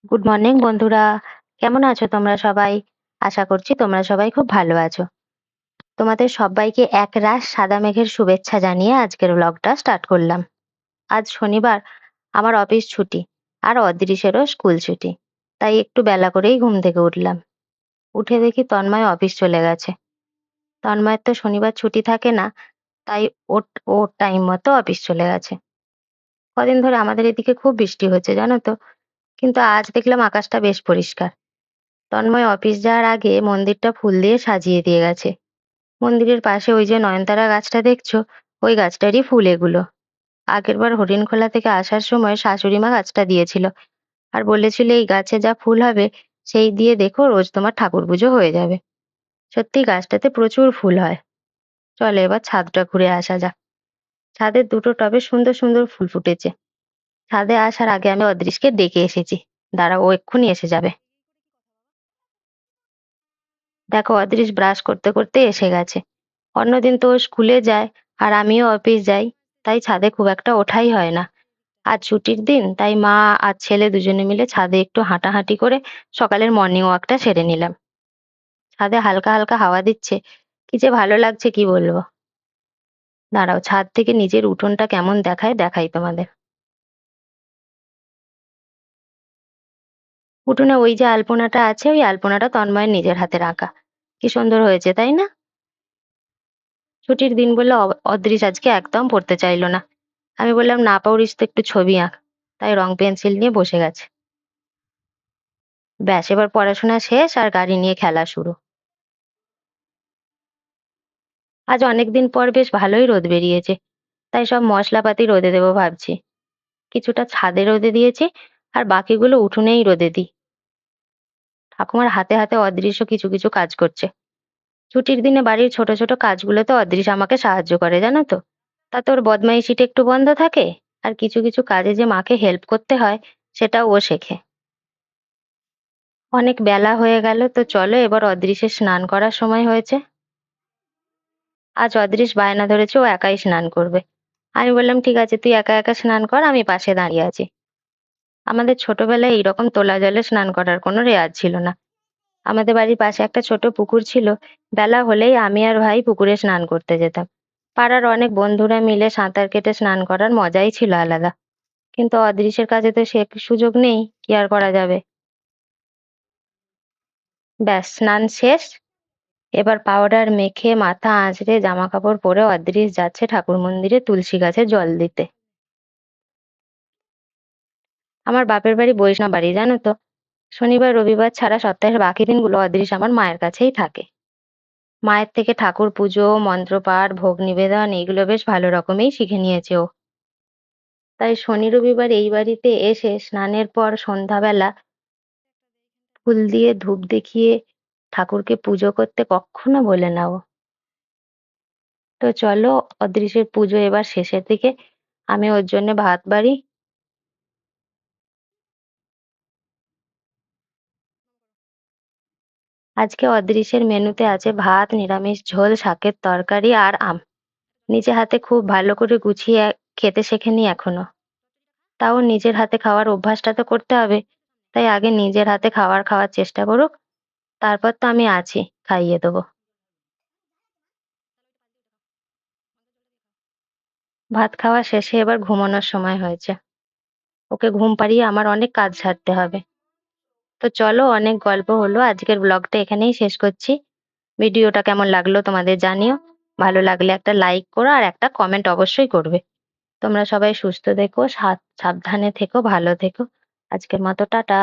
Good morning বন্ধুরা। কেমন আছো তোমরা সবাই? আশা করছি তোমরা সবাই খুব ভালো আছো। তোমাদের সব্বাইকে একরাশ সাদা মেঘের শুভেচ্ছা জানিয়ে আজকের ব্লগটা স্টার্ট করলাম। আজ শনিবার, আমার অফিস ছুটি আর অদৃশেরও স্কুল ছুটি। তাই একটু বেলা করেই ঘুম থেকে উঠলাম। উঠে দেখি তন্ময় অফিস চলে গেছে। তন্ময়ের তো শনিবার ছুটি থাকে না, তাই ওর ওর টাইম মতো অফিস চলে গেছে। কদিন ধরে আমাদের এদিকে খুব বৃষ্টি হচ্ছে জানো তো, কিন্তু আজ দেখলাম আকাশটা বেশ পরিষ্কার। তন্ময় অফিস যাওয়ার আগে মন্দিরটা ফুল দিয়ে সাজিয়ে দিয়ে গেছে। মন্দিরের পাশে ওই যে নয়নতারা গাছটা দেখছো, ওই গাছটারই ফুল এগুলো। আগেরবার হরিণখোলা থেকে আসার সময় শাশুড়ি মা গাছটা দিয়েছিল আর বলেছিল এই গাছে যা ফুল হবে সেই দিয়ে দেখো রোজ তোমার ঠাকুর পুজো হয়ে যাবে। সত্যি গাছটাতে প্রচুর ফুল হয়। চলো এবার ছাদটা ঘুরে আসা যাক। ছাদের দুটো টবে সুন্দর সুন্দর ফুল ফুটেছে। ছাদে আসার আগে আমি অদৃশকে ডেকে এসেছি। দাঁড়া, ও এক্ষুনি এসে যাবে। দেখো অদৃশ ব্রাশ করতে করতে এসে গেছে। অন্যদিন তো ও স্কুলে যায় আর আমিও অফিস যাই, তাই ছাদে খুব একটা ওঠাই হয় না। আজ ছুটির দিন, তাই মা আর ছেলে দুজনে মিলে ছাদে একটু হাঁটাহাঁটি করে সকালের মর্নিং ওয়াকটা সেরে নিলাম। ছাদে হালকা হালকা হাওয়া দিচ্ছে, কি যে ভালো লাগছে কি বলবো। দাঁড়াও, ছাদ থেকে নিজের উঠোনটা কেমন দেখায় দেখাই তোমাদের। উঠোনে ওই যে আলপনাটা আছে, ওই আলপনাটা তন্ময়ের নিজের হাতের আঁকা। কি সুন্দর হয়েছে তাই না? ছুটির দিন বলে অদৃশ আজকে একদম পড়তে চাইলো না। আমি বললাম, না পারিস তো একটু ছবি আঁক। তাই রং পেন্সিল নিয়ে বসে গেছে। ব্যাস, এবার পড়াশোনা শেষ আর গাড়ি নিয়ে খেলা শুরু। আজ অনেকদিন পর বেশ ভালোই রোদ বেরিয়েছে, তাই সব মশলাপাতি রোদে দেবো ভাবছি। কিছুটা ছাদে রোদে দিয়েছি আর বাকিগুলো উঠোনেই রোদে দিই। ঠাকুমার হাতে হাতে অদৃশ্য কিছু কিছু কাজ করছে। ছুটির দিনে বাড়ির ছোট ছোট কাজগুলোতে অদৃশ্য আমাকে সাহায্য করে জানো তো। তাতে ওর বদমাইশিটা একটু বন্ধ থাকে, আর কিছু কিছু কাজে যে মাকে হেল্প করতে হয় সেটাও ও শেখে। অনেক বেলা হয়ে গেল, তো চলো এবার অদৃশ্যের স্নান করার সময় হয়েছে। আজ অদৃশ বায়না ধরেছে ও একাই স্নান করবে। আমি বললাম, ঠিক আছে তুই একা একা স্নান কর, আমি পাশে দাঁড়িয়ে আছি। আমাদের ছোটবেলায় এইরকম তোলা জলে স্নান করার কোনো রেওয়াজ ছিল না। আমাদের বাড়ির পাশে একটা ছোট পুকুর ছিল। বেলা হলেই আমি আর ভাই পুকুরে স্নান করতে যেতাম। পাড়ার অনেক বন্ধুরা মিলে সাঁতার কেটে স্নান করার মজাই ছিল আলাদা। কিন্তু অদৃশের কাছে তো সে সুযোগ নেই, কি আর করা যাবে। ব্যাস, স্নান শেষ। এবার পাউডার মেখে মাথা আঁচড়ে জামা কাপড় পরে অদৃশ যাচ্ছে ঠাকুর মন্দিরে তুলসী গাছে জল দিতে। আমার বাপের বাড়ি বৈষ্ণব বাড়ি জানো তো। শনিবার রবিবার ছাড়া সপ্তাহের বাকি দিনগুলো অদৃশ আমার মায়ের কাছেই থাকে। মায়ের থেকে ঠাকুর পুজো, মন্ত্রপাঠ, ভোগ নিবেদন এইগুলো বেশ ভালো রকমেই শিখে নিয়েছে ও। তাই শনি রবিবার এই বাড়িতে এসে স্নানের পর সন্ধ্যাবেলা ফুল দিয়ে ধূপ দেখিয়ে ঠাকুরকে পুজো করতে কখনো বলে না ও। তো চলো, অদৃশের পুজো এবার শেষের দিকে। আমি ওর জন্য ভাত বাড়ি। আজকে অদৃশের মেনুতে আছে ভাত, নিরামিষ ঝোল, শাকের তরকারি আর আম। নিজে হাতে খুব ভালো করে গুছিয়ে খেতে শেখেনি এখনো। তাও নিজের হাতে খাওয়ার অভ্যাসটা তো করতে হবে। তাই আগে নিজের হাতে খাবার খাওয়ার চেষ্টা করুক, তারপর তো আমি আছি, খাইয়ে দেবো। ভাত খাওয়া শেষে এবার ঘুমানোর সময় হয়েছে। ওকে ঘুম পাড়িয়ে আমার অনেক কাজ সারতে হবে। তো চলো, অনেক গল্প হলো, আজকের ব্লগটা এখানেই শেষ করছি। ভিডিওটা কেমন লাগলো তোমাদের জানিও। ভালো লাগলে একটা লাইক করো আর একটা কমেন্ট অবশ্যই করবে। তোমরা সবাই সুস্থ থেকো, সাবধানে থেকো, ভালো থেকো। আজকের মতো টাটা।